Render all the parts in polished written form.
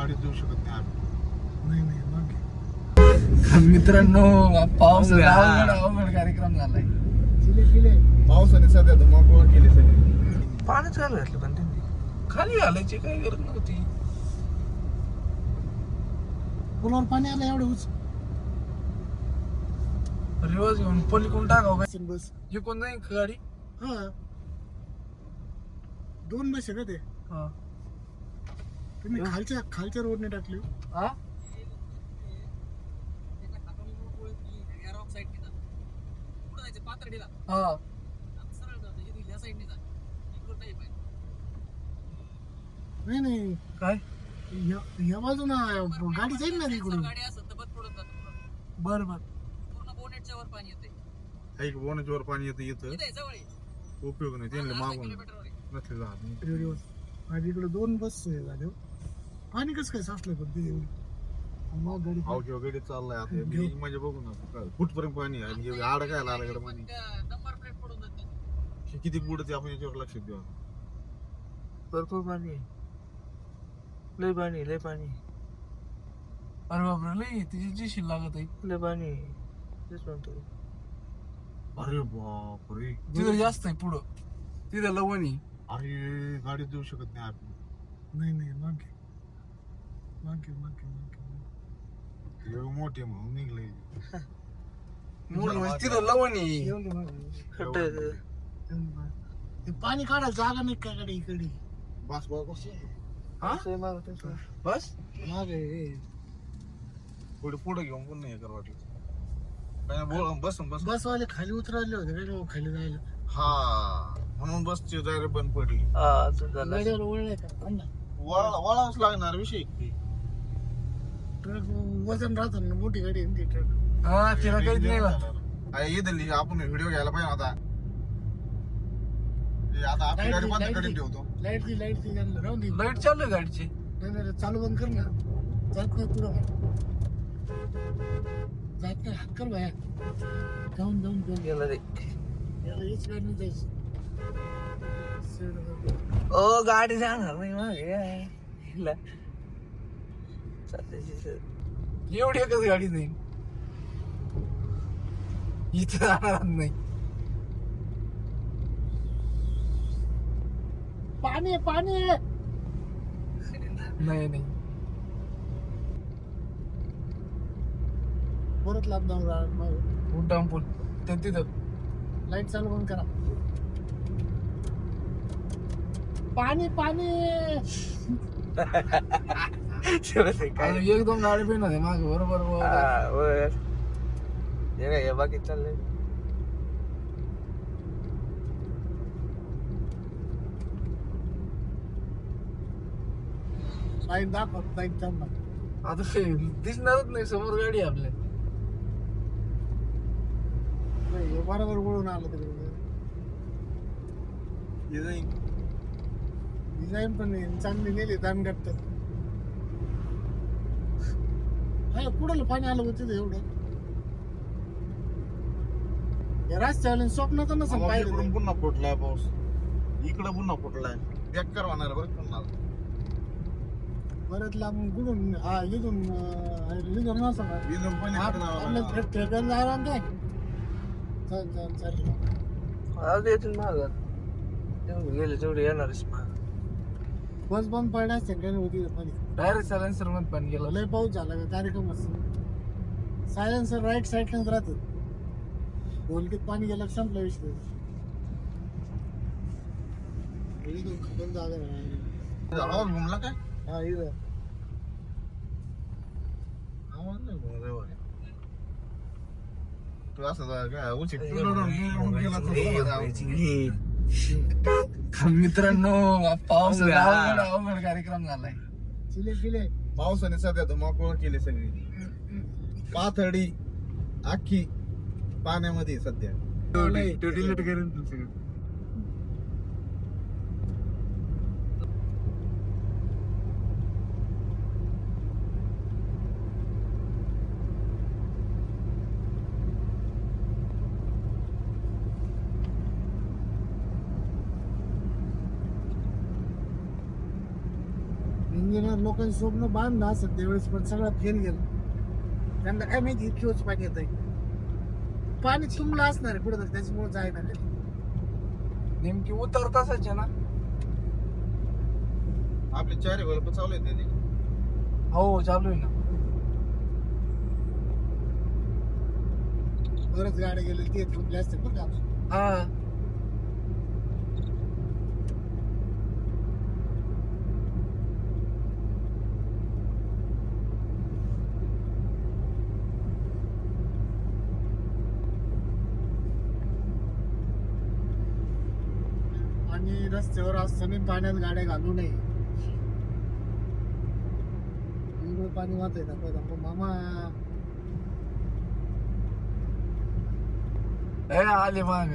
गाडीत जाऊ शकत नाही आम्ही. नाही मग मित्रांनो पाऊस अवघड कार्यक्रम झालाय. पावसाने सध्या धुमाकूळ केली सगळी. पाणीच घालून घातलं पण त्यांनी खाली घालायची काही गरज नव्हती. पुलावर पाणी आलं एवढं उच रिवर्स घेऊन पलीकडून टाकावं बस. इकडून जाईल गाडी. हा 2 बस आहे का ते. हा तुम्ही खालच्या रोडने टाकली. हा हा नाही काय या बाजून गाडी जाईल ना इकडून. बर बर ऐक बोनाच्या वर पाणी येतं उपयोग नाही त्यांना मागून नसले जात. माझ्या इकडे 2 बस झाले. पाणी कसं काय साचलं पण ते मग गाडी अहो किंवा गाडी चाललाय आता म्हणजे बघू ना कुठपर्यंत पाणी आहे आणि अडकायला आला पाणी किती बुडते आपण याच्यावर लक्ष देऊ. भरपूर पाणी लय पाणी लय पाणी. अरे बापरे लय तिची जीशी लागत आहे लय पाणी. तेच म्हणतो अरे बापरे तिथं जास्त आहे पुढं तिथं लवणी. अरे गाडीत जाऊ शकत नाही आपण. नाही मागे मोठे म्हणून निघले तिथं लवणी. ते पाणी काढायला जागा नाही का गाडी इकडे. बस बस मागे पुढे घेऊन पण नाही कर वाटलं बस बसवाले खाली उतरायले होते गाडी खाली जायला. हा म्हणून बसची जायला बंद पडली. गाडीवर वळले का वळावंच लागणार विषय. ट्रक वजन राहतं ना मोठी गाडी आहे ती ट्रक. हा तिला काहीच नाही इथली आपण व्हिडिओ घ्यायला पाहिजे आता. आता आपली गाडी बंद करून ठेवतो. लाईट ती राहून दे. लाईट चालू आहे गाडीची. नाही चालू बंद कर ना. जात नाही पुढं जात नाही. हात कर बाया जाऊन गेला रे. हेच गाडी जायची. ओ गाडी जाणार नाही मागे एवढी एकच गाडी नाही इथं जाणार नाही. पाणी नाही परत लॉकडाऊन उड्डाण पूल ते तिथं लाईट चालू बंद करा. पाणी 1-2 गाडी पण होते मागे बरोबर. बाकी चाललंय साईड दाखव साईड चालणार. आता दिसणारच नाही समोर गाडी आपल्या. बरोबर वळून आलं तिकडे डिझाईन पण चांगली नेली दानगट्ट. कुठलं पाणी आलं होतं एवढं. रस्त्यावर स्वप्नात नसेल पाहिजे. पुन्हा फुटलाय पाऊस इकडं पुन्हा फुटलाय बेकार होणार बरं पुन्हा. परत लांब कुठून इथून नसं आपलं ठेकर जायला काय गेले तेवढे येणारच. बस बंद पडण्यास सेंटर होती पाणी. डायरेक्ट सायलेन्सर मध्ये पाणी गेलं. लय पाऊस झाला का कार्यक्रम सायलेन्सर राईट साईडलाच राहत. बोलकीत पाणी गेलं संपला विषय. आवाज घुमला काय. हा इथं आवाज नाही घुमला. तू असं काय उचित मित्रांनो पाऊस अवघड कार्यक्रम झालाय. चिले पावसाने सध्या धुमाकूळ केली सगळी. पाथर्डी अख्खी पाण्यामध्ये सध्या. डिलीट करेन. इंजिनियर लोकांचं स्वप्न बांधलं असत त्यावेळेस, पण सगळं फेल गेलं. त्यांना काय माहिती इतकी वर्ष पाणी येत आहे. पाणी तुंबलं असणार आहे कुठं, त्याच्यामुळे जायला नाही. नेमकी उतरताच ना. आपले 4 बल्ब चालू आहेत त्याने. हो चालू आहे ना. बरंच गाड्या गेले ते थांबले असते बरं का. हा आणि रस्त्यावर असताना पाण्यात गाड्या घालू नये. एवढं पाणी वाहत आहे ना मामा. आले माग.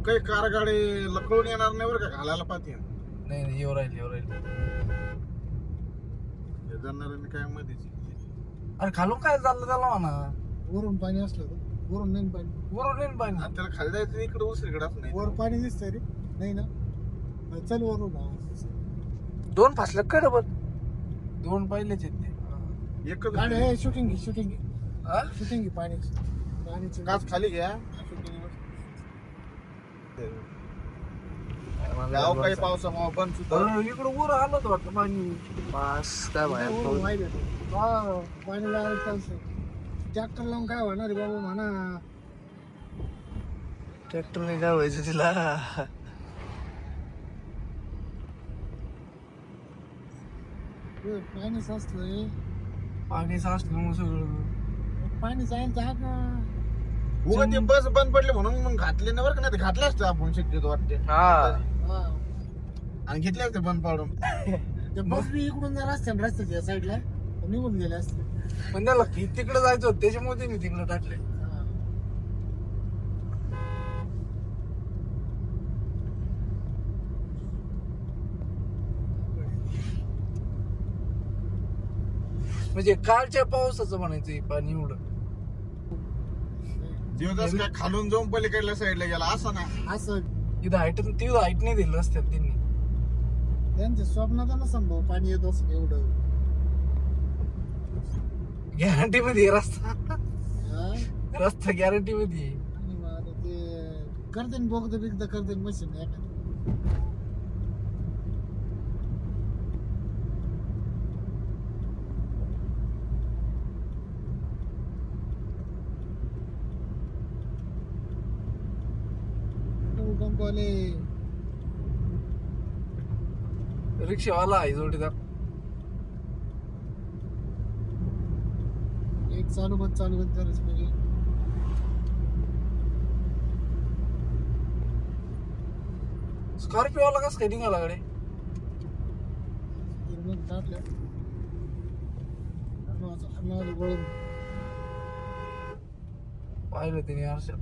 काही कार गाडी लकडून येणार नाही बरं का, घालायला पाहते. नाही येऊ राहील. जाणाऱ्यांनी काय मध्येच. अरे खालून काय चाललं त्याला म्हणा. वरून पाणी असलं तर वरून नाही पाणी. वरून येईन पाणी. आणि त्याला खाली जायचं इकडे उचलीकडे असं नाही. वर पाणी दिसतंय रे. नाही ना, चल वरून. 2 फासल्या काय डबल 2 पहिलेच आहेत ते. एकच गाडी आहे. शूटिंग हा? पाण्याची काच खाली घ्या. गाव काही पावसामुळे बंद सुद्धा. इकडं वर आलं होतं वाटतं पाणी. पास काय बाहेर पाणी लावायचं. ट्रॅक्टर लावून काय होणार रे बाबा म्हणा. ट्रॅक्टरने काय व्हायचं तिला. पाणी साचलंय. पाणी साचलं मग सगळं. पाणी जाईल का उगा ते बस बंद पडले म्हणून मग घातले ना बरं का, नाही तर घातले असते आपण शक्यतो वाटते. आणि घेतले असते बंद पाडून. ते बस बी इकडून जर रस्त्याच्या साईडला निघून गेले असते. पण त्याला तिकडे जायचं होतं त्याच्यामुळे मी तिकडे टाकले. म्हणजे कालच्या पावसाचं म्हणायचं पाणी एवढं. दिवस काय खालून जाऊन पलीकडल्या साईडला गेला असं ना. असं तिथं हाईट नाही दिलं रस्त्यात त्यांनी. त्यांच्या स्वप्नात नसं भाऊ पाणी येत असं एवढं. गॅरंटी मध्ये रस्ता हा? गॅरंटी मध्ये. आणि मग आता ते करते बोगदा बिगदा करते मशीन एखादं. भूकंपाले रिक्षावाला आहे जोडीदार. एक चालू बंद करायचं म्हणजे. स्कॉर्पिओला कसं काय निघाला गाडी. पाहिलं त्याने आरशात.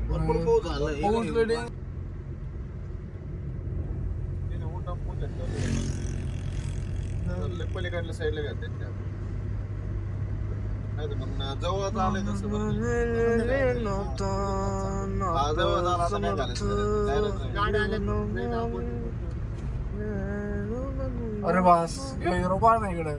भरपूर पाऊस झाला. पाऊस लय पलीकडल्या साईडला घालतात त्या. नाही तर मग जवळ आलंय तसं जवळ असं नाही घालायचं. गाड्या आल्या. अरे बास रोपा नाही इकडं.